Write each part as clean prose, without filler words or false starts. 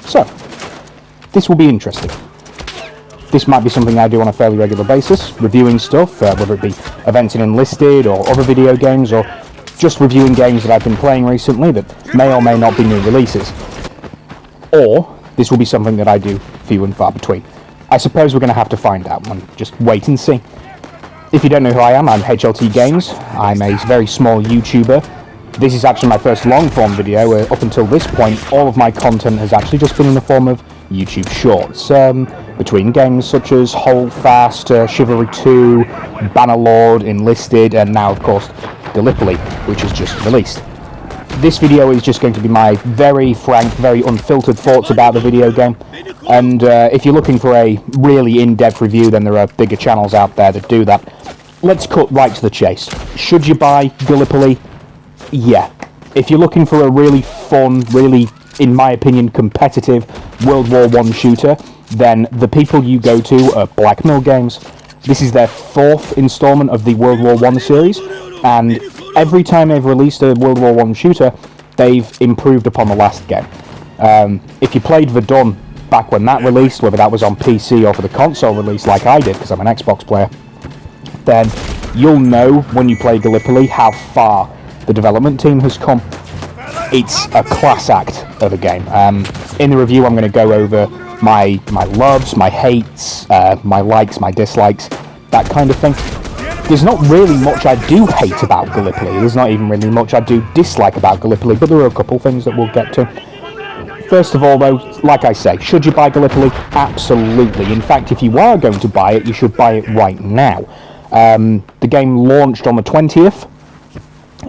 So, this will be interesting. This might be something I do on a fairly regular basis, reviewing stuff, whether it be events in Enlisted or other video games, or just reviewing games that I've been playing recently that may or may not be new releases. Or, this will be something that I do few and far between. I suppose we're going to have to find out and just wait and see. If you don't know who I am, I'm HLT-Games. I'm a very small YouTuber. This is actually my first long-form video. Up until this point, all of my content has actually just been in the form of YouTube shorts, between games such as Hold Fast, Chivalry 2, Bannerlord, Enlisted, and now, of course, Gallipoli, which is just released. This video is just going to be my very frank, very unfiltered thoughts about the video game, and if you're looking for a really in-depth review, then there are bigger channels out there that do that. Let's cut right to the chase. Should you buy Gallipoli? Yeah. If you're looking for a really fun, really, in my opinion, competitive World War I shooter, then the people you go to are Blackmill Games. This is their 4th installment of the World War I series, and every time they've released a World War I shooter, they've improved upon the last game. If you played Verdun back when that released, whether that was on PC or for the console release like I did, because I'm an Xbox player, then you'll know when you play Gallipoli how far the development team has come. It's a class act of a game. In the review, I'm going to go over my loves, my hates, my likes, my dislikes, that kind of thing. There's not really much I do hate about Gallipoli. There's not even really much I do dislike about Gallipoli, but there are a couple things that we'll get to. First of all, though, like I say, should you buy Gallipoli? Absolutely. In fact, if you are going to buy it, you should buy it right now. The game launched on the 20th.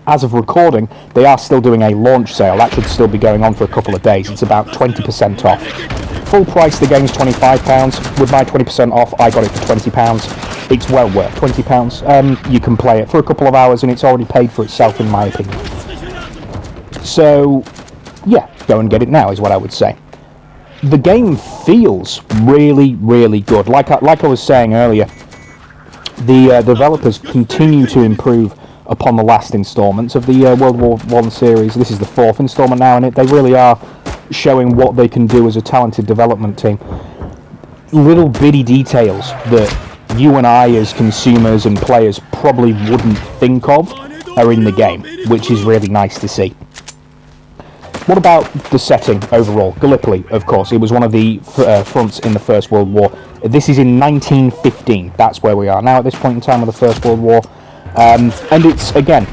As of recording, they are still doing a launch sale. That should still be going on for a couple of days. It's about 20% off. Full price, the game's £25. With my 20% off, I got it for £20. It's well worth £20. You can play it for a couple of hours, and it's already paid for itself, in my opinion. So, yeah, go and get it now, is what I would say. The game feels really, really good. Like I was saying earlier, the developers continue to improve upon the last installments of the World War I series. This is the 4th installment now, and they really are showing what they can do as a talented development team. Little bitty details that you and I as consumers and players probably wouldn't think of are in the game, which is really nice to see. What about the setting overall? Gallipoli, of course, it was one of the fronts in the First World War. This is in 1915. That's where we are now at this point in time of the First World War. And it's, again,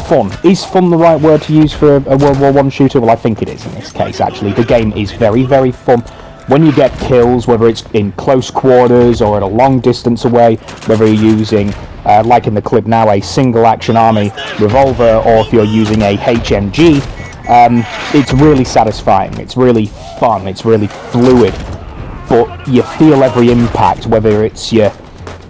fun. Is fun the right word to use for a World War I shooter? Well, I think it is in this case, actually. The game is very, very fun. When you get kills, whether it's in close quarters or at a long distance away, whether you're using, like in the clip now, a single-action army revolver, or if you're using a HMG, it's really satisfying. It's really fun. It's really fluid. But you feel every impact, whether it's you're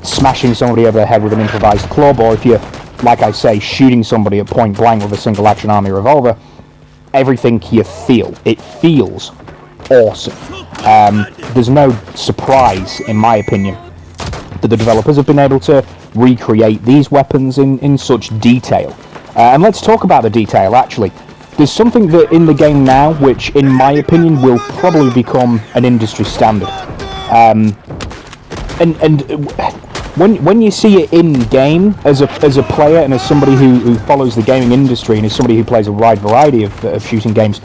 smashing somebody over the head with an improvised club, or if you're, like I say, shooting somebody at point blank with a single action army revolver. Everything you feel, it feels awesome. There's no surprise, in my opinion, that the developers have been able to recreate these weapons in such detail. And let's talk about the detail, actually. There's something that in the game now, which in my opinion will probably become an industry standard. When you see it in game as a player and as somebody who follows the gaming industry and as somebody who plays a wide variety of shooting games,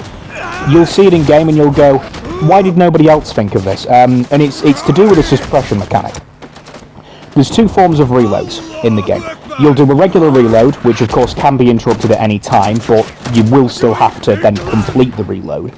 you'll see it in game and you'll go, why did nobody else think of this? And it's to do with a suppression mechanic. There's 2 forms of reloads in the game. You'll do a regular reload, which of course can be interrupted at any time, but you will still have to then complete the reload.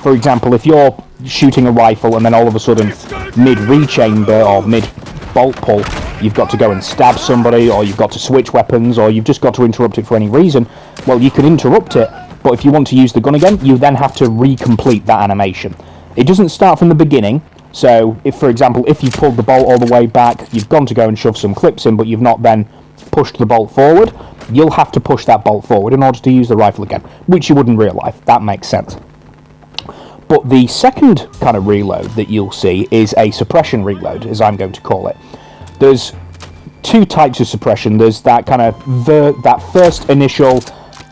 For example, if you're shooting a rifle and then all of a sudden mid-rechamber or mid-bolt pull, you've got to go and stab somebody, or you've got to switch weapons, or you've just got to interrupt it for any reason, well, you can interrupt it, but if you want to use the gun again, you then have to recomplete that animation. It doesn't start from the beginning. So, if, for example, if you pulled the bolt all the way back, you've gone to go and shove some clips in, but you've not then pushed the bolt forward, you'll have to push that bolt forward in order to use the rifle again, which you would in real life. That makes sense. But the second kind of reload that you'll see is a suppression reload, as I'm going to call it. There's 2 types of suppression. There's that kind of that first initial,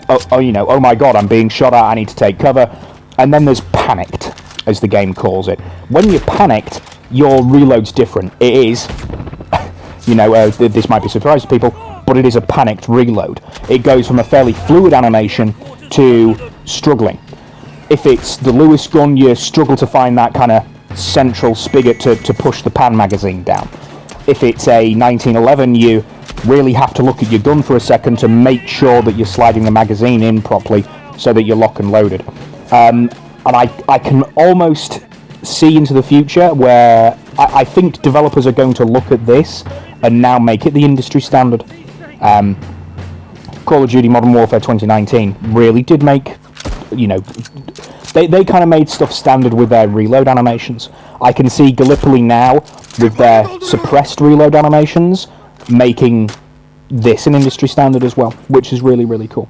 oh my god, I'm being shot at, I need to take cover, and then there's panicked. as the game calls it. When you're panicked, your reload's different. It is, you know, this might be a surprise to people, but it is a panicked reload. It goes from a fairly fluid animation to struggling. If it's the Lewis gun, you struggle to find that kind of central spigot to push the pan magazine down. If it's a 1911, you really have to look at your gun for a second to make sure that you're sliding the magazine in properly so that you're lock and loaded. And I can almost see into the future where I think developers are going to look at this and now make it the industry standard. Call of Duty Modern Warfare 2019 really did make, you know, they kind of made stuff standard with their reload animations. I can see Gallipoli now, with their suppressed reload animations, making this an industry standard as well, which is really, really cool.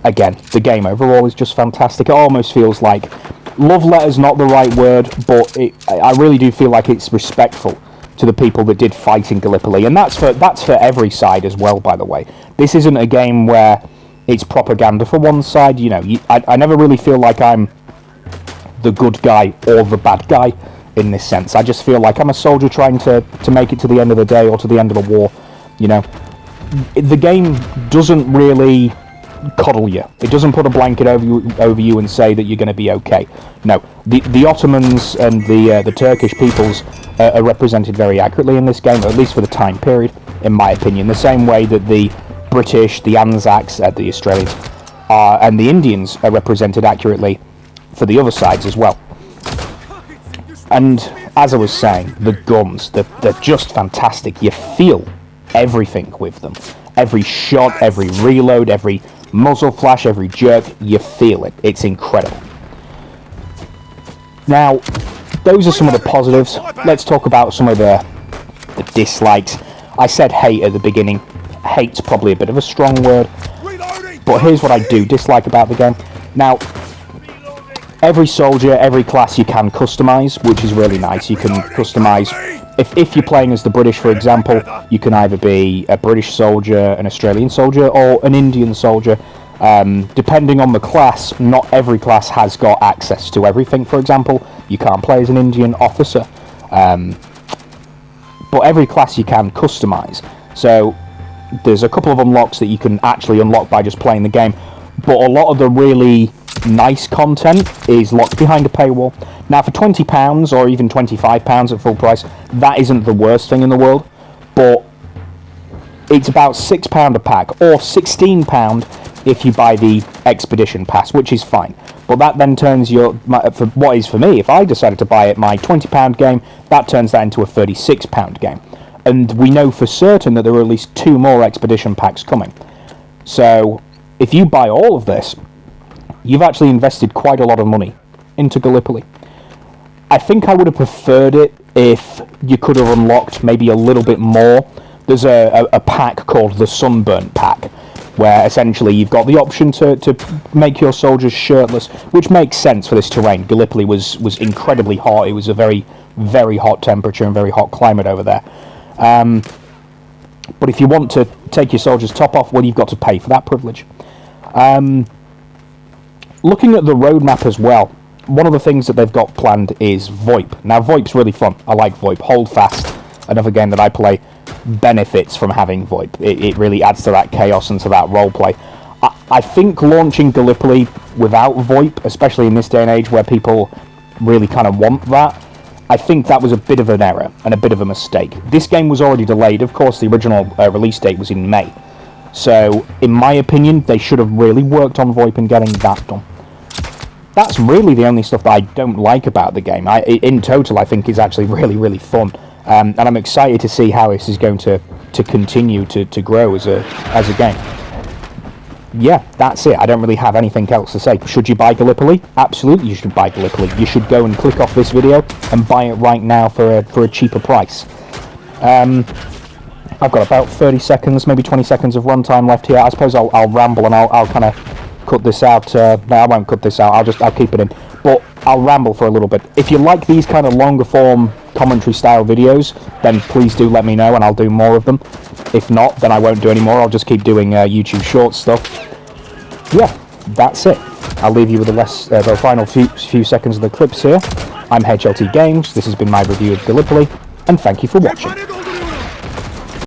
Again, the game overall is just fantastic. It almost feels like, love letter's not the right word, but I really do feel like it's respectful to the people that did fight in Gallipoli, and that's for every side as well, by the way. This isn't a game where it's propaganda for one side. You know, I never really feel like I'm the good guy or the bad guy in this sense. I just feel like I'm a soldier trying to make it to the end of the day or to the end of the war. You know, the game doesn't really coddle you. It doesn't put a blanket over you and say that you're going to be okay. No, the Ottomans and the Turkish peoples are represented very accurately in this game, at least for the time period, in my opinion. The same way that the British, the Anzacs, the Australians, and the Indians are represented accurately for the other sides as well. And as I was saying, the guns, they're just fantastic. You feel everything with them. Every shot, every reload, every muzzle flash, every jerk, you feel it. It's incredible. Now, those are some of the positives. Let's talk about some of the dislikes. I said hate at the beginning. Hate's probably a bit of a strong word, but here's what I do dislike about the game. Now, every soldier, every class you can customize, which is really nice. You can customize, if you're playing as the British, for example, you can either be a British soldier, an Australian soldier, or an Indian soldier. Depending on the class, not every class has got access to everything. For example, you can't play as an Indian officer, but every class you can customize. So there's a couple of unlocks that you can actually unlock by just playing the game, but a lot of the really nice content is locked behind a paywall. Now, for £20 or even £25 at full price, that isn't the worst thing in the world, but it's about £6 a pack, or £16 if you buy the Expedition Pass, which is fine. But that then turns for what is for me, if I decided to buy it, my £20 game, that turns that into a £36 game. And we know for certain that there are at least 2 more Expedition Packs coming. So, if you buy all of this, you've actually invested quite a lot of money into Gallipoli. I think I would have preferred it if you could have unlocked maybe a little bit more. There's a pack called the Sunburnt Pack, where essentially you've got the option to make your soldiers shirtless, which makes sense for this terrain. Gallipoli was incredibly hot. It was a very, very hot temperature and very hot climate over there. But if you want to take your soldiers' top off, well, you've got to pay for that privilege. Looking at the roadmap as well, one of the things that they've got planned is VoIP. Now, VoIP's really fun. I like VoIP. Hold Fast, another game that I play, benefits from having VoIP. It really adds to that chaos and to that roleplay. I think launching Gallipoli without VoIP, especially in this day and age where people really kind of want that, I think that was a bit of an error and a bit of a mistake. This game was already delayed. Of course, the original release date was in May. So, in my opinion, they should have really worked on VoIP and getting that done. That's really the only stuff that I don't like about the game. In total, I think it's actually really, really fun. And I'm excited to see how this is going to continue to grow as a game. Yeah, that's it. I don't really have anything else to say. Should you buy Gallipoli? Absolutely you should buy Gallipoli. You should go and click off this video and buy it right now for a cheaper price. I've got about 30 seconds, maybe 20 seconds of runtime left here. I suppose I'll ramble and I'll kind of cut this out. No, I won't cut this out. I'll keep it in. But I'll ramble for a little bit. If you like these kind of longer form commentary style videos, then please do let me know and I'll do more of them. If not, then I won't do any more. I'll just keep doing YouTube short stuff. Yeah, that's it. I'll leave you with the final few seconds of the clips here. I'm HLT Games, this has been my review of Gallipoli, and thank you for watching.